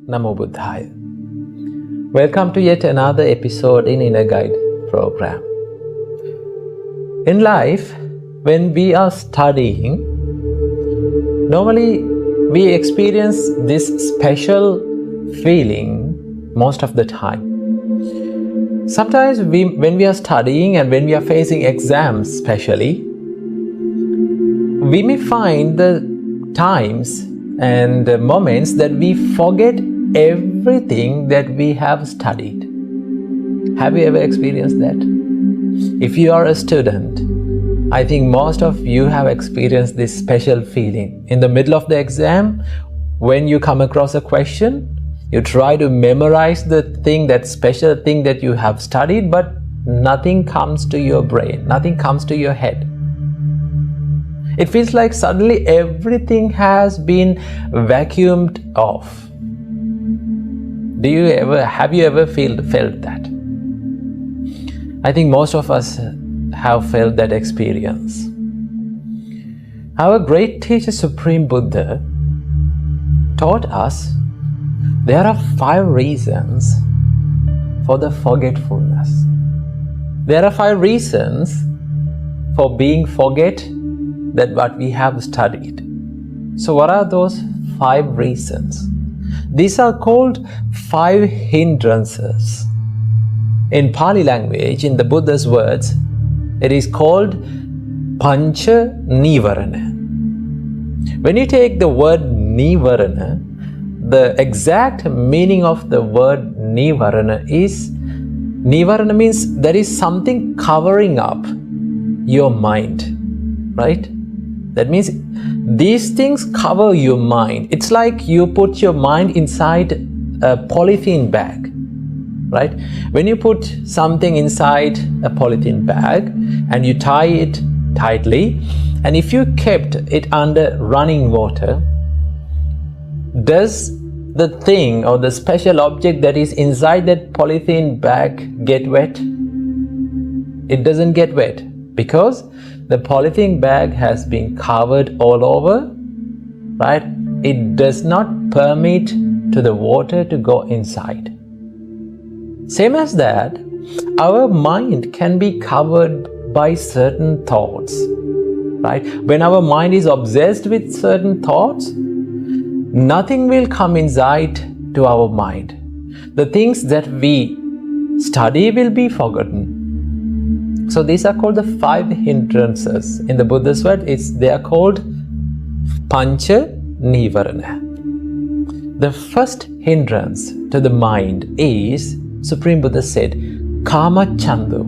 Namo Buddhaya. Welcome to yet another episode in Inner Guide program. In life, when we are studying, normally we experience this special feeling most of the time. Sometimes when we are studying and when we are facing exams especially, we may find the times and the moments that we forget everything that we have studied. Have you ever experienced that? If you are a student, I think most of you have experienced this special feeling. In the middle of the exam, when you come across a question, you try to memorize the thing, that special thing that you have studied, but nothing comes to your brain, nothing comes to your head. It feels like suddenly everything has been vacuumed off. Have you ever felt that? I think most of us have felt that experience. Our great teacher, Supreme Buddha, taught us there are 5 reasons for the forgetfulness. There are 5 reasons for being forget that what we have studied. So what are those 5 reasons? These are called 5 hindrances. In Pali language, in the Buddha's words, it is called Pancha Nivarana. When you take the word Nivarana, the exact meaning of the word Nivarana means there is something covering up your mind, right? That means these things cover your mind. It's like you put your mind inside a polythene bag, right? When you put something inside a polythene bag and you tie it tightly, and if you kept it under running water, does the thing or the special object that is inside that polythene bag get wet? It doesn't get wet because the polythene bag has been covered all over, right? It does not permit to the water to go inside. Same as that, our mind can be covered by certain thoughts, right? When our mind is obsessed with certain thoughts, nothing will come inside to our mind. The things that we study will be forgotten. So these are called the 5 hindrances. In the Buddha's word, they are called Pancha Nivarana. The first hindrance to the mind is, Supreme Buddha said, Kama Chanda.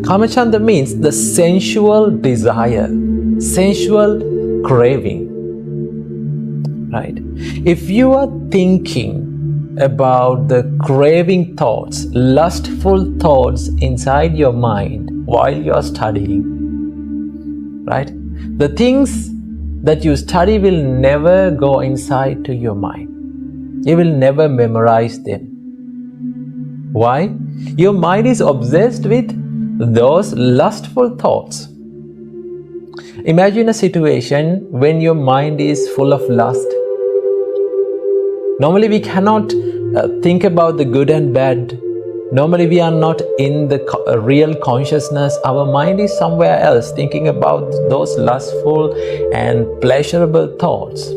Kama Chanda means the sensual desire, sensual craving. Right? If you are thinking about the craving thoughts, lustful thoughts inside your mind while you are studying, right? The things that you study will never go inside to your mind. You will never memorize them. Why? Your mind is obsessed with those lustful thoughts. Imagine a situation when your mind is full of lust. Normally we cannot think about the good and bad. Normally we are not in the real consciousness. Our mind is somewhere else, thinking about those lustful and pleasurable thoughts.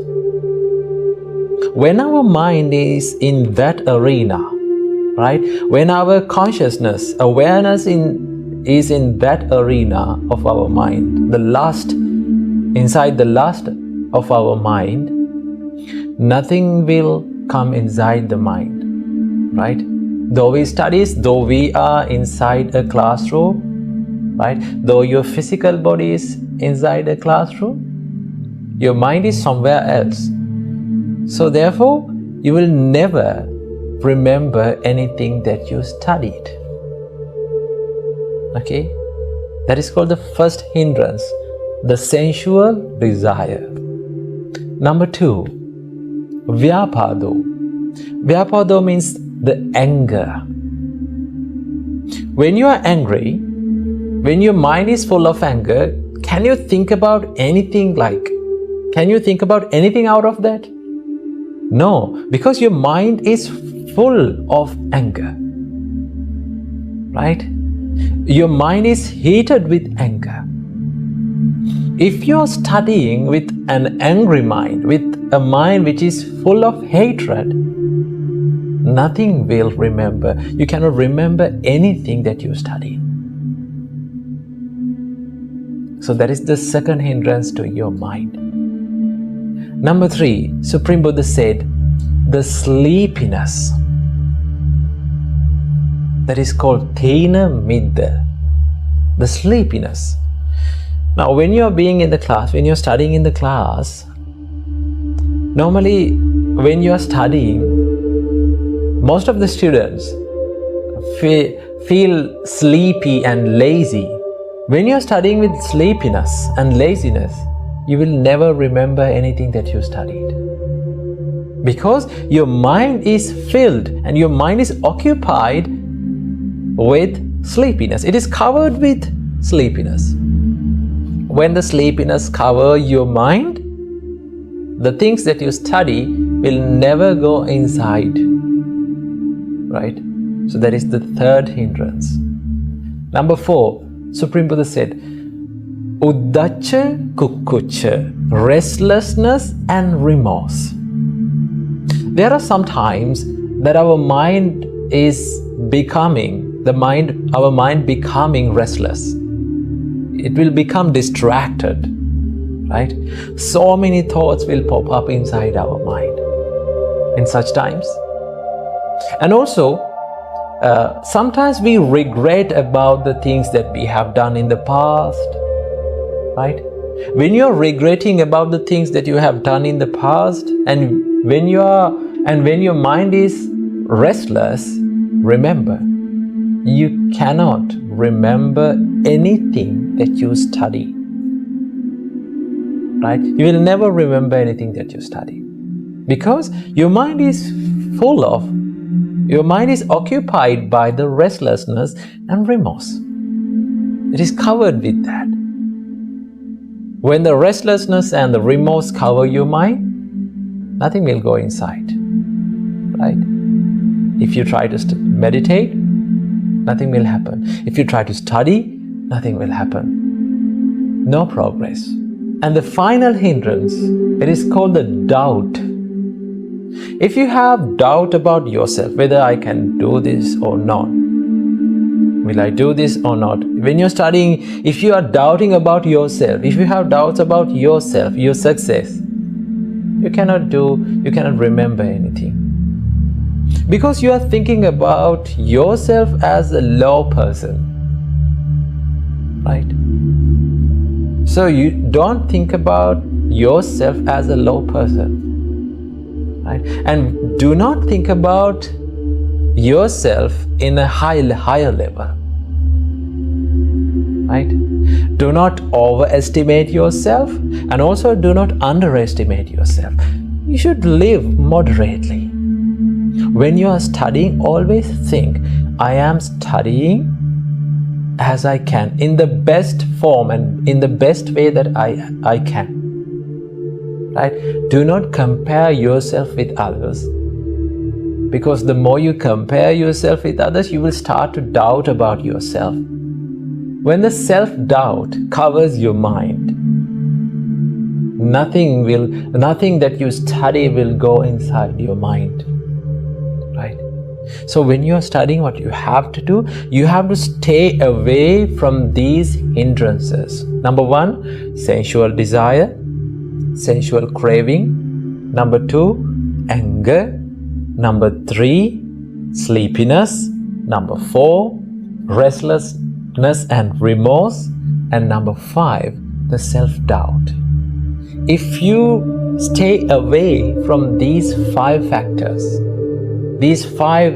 When our mind is in that arena, right? When our consciousness, awareness is in that arena of our mind, the lust, inside the lust of our mind, nothing will come inside the mind, right? Though we study, though we are inside a classroom, right? Though your physical body is inside a classroom, your mind is somewhere else. So therefore, you will never remember anything that you studied. Okay? That is called the first hindrance, the sensual desire. Number 2, Vyapado. Vyapado means the anger. When you are angry, when your mind is full of anger, can you think about anything out of that? No, because your mind is full of anger. Right? Your mind is heated with anger. If you're studying with an angry mind, with a mind which is full of hatred, nothing will remember. You cannot remember anything that you study. So that is the second hindrance to your mind. Number 3, Supreme Buddha said, the sleepiness. That is called Thena Midda. The sleepiness. Now, when you're being in the class, when you're studying in the class, normally when you're studying, most of the students feel sleepy and lazy. When you're studying with sleepiness and laziness, you will never remember anything that you studied. Because your mind is filled and your mind is occupied with sleepiness. It is covered with sleepiness. When the sleepiness covers your mind, the things that you study will never go inside. Right? So that is the third hindrance. Number 4, Supreme Buddha said, Uddacha Kukkucha, restlessness and remorse. There are some times that our mind is becoming restless. It will become distracted, right? So many thoughts will pop up inside our mind in such times. And also, sometimes we regret about the things that we have done in the past, right? When you're regretting about the things that you have done in the past, and when your mind is restless, remember, you cannot remember anything that you study. Right? You will never remember anything that you study. Because your mind is occupied by the restlessness and remorse. It is covered with that. When the restlessness and the remorse cover your mind, nothing will go inside. Right? If you try to meditate, nothing will happen. If you try to study, nothing will happen. No progress. And the final hindrance, it is called the doubt. If you have doubt about yourself, whether I can do this or not, will I do this or not? When you're studying, if you are doubting about yourself, if you have doubts about yourself, your success, you cannot remember anything. Because you are thinking about yourself as a low person. Right? So you don't think about yourself as a low person. Right? And do not think about yourself in a higher level. Right? Do not overestimate yourself, and also do not underestimate yourself. You should live moderately. When you are studying, always think, I am studying as I can, in the best form and in the best way that I can. Right? Do not compare yourself with others. Because the more you compare yourself with others, you will start to doubt about yourself. When the self-doubt covers your mind, nothing that you study will go inside your mind. Right? So when you are studying, what you have to do, you have to stay away from these hindrances. Number 1, sensual desire, sensual craving. Number 2, anger. Number 3, sleepiness. Number 4, restlessness and remorse. And number 5, the self-doubt. If you stay away from these 5 factors, these five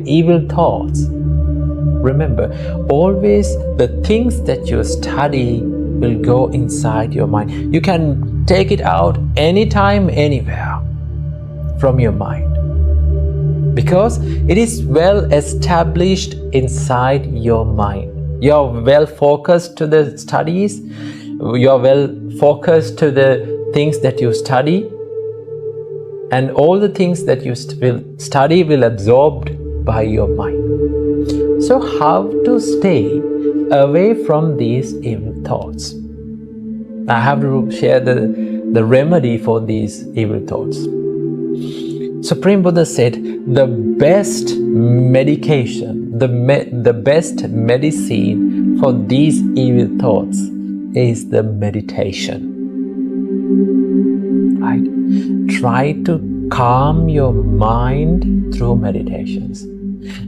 evil thoughts, remember, always the things that you study will go inside your mind. You can take it out anytime, anywhere from your mind, because it is well established inside your mind. You're well focused to the studies, you're well focused to the things that you study, and all the things that you will study will be absorbed by your mind. So how to stay away from these evil thoughts? I have to share the remedy for these evil thoughts. Supreme Buddha said the best medication, the best medicine for these evil thoughts is the meditation. Right? Try to calm your mind through meditations.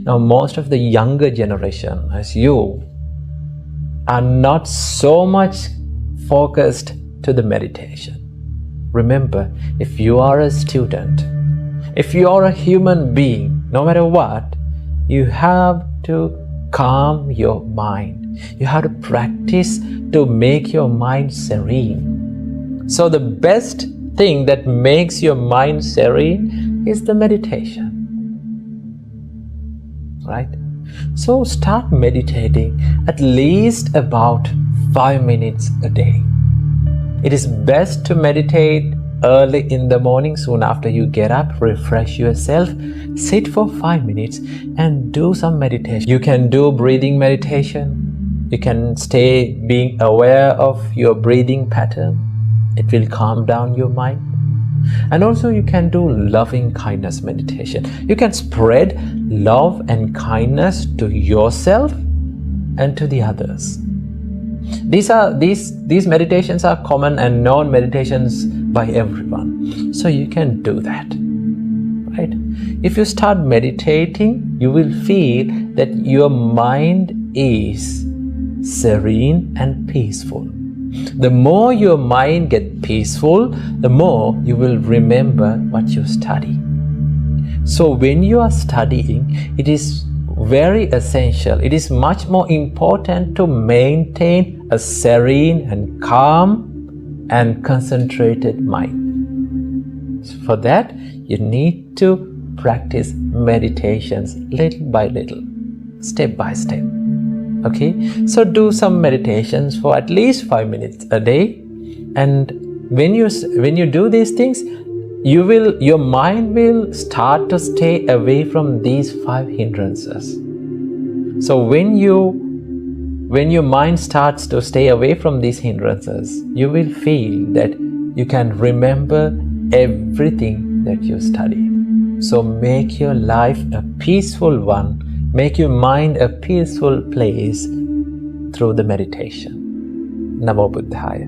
Now, most of the younger generation, as you, are not so much focused to the meditation. Remember, if you are a student, if you are a human being, no matter what, you have to calm your mind. You have to practice to make your mind serene. So the best thing that makes your mind serene is the meditation. Right? So start meditating at least about 5 minutes a day. It is best to meditate early in the morning, soon after you get up, refresh yourself, sit for 5 minutes and do some meditation. You can do breathing meditation. You can stay being aware of your breathing pattern. It will calm down your mind. And also you can do loving kindness meditation. You can spread love and kindness to yourself and to the others. These meditations are common and known meditations by everyone. So you can do that. Right? If you start meditating, you will feel that your mind is serene and peaceful. The more your mind gets peaceful, the more you will remember what you study. So when you are studying, it is very essential. It is much more important to maintain a serene and calm and concentrated mind. So for that, you need to practice meditations little by little, step by step. Okay, so do some meditations for at least 5 minutes a day, and when you do these things, your mind will start to stay away from these 5 hindrances. So when your mind starts to stay away from these hindrances, you will feel that you can remember everything that you study. So make your life a peaceful one. Make your mind a peaceful place through the meditation. Namo Buddhaya.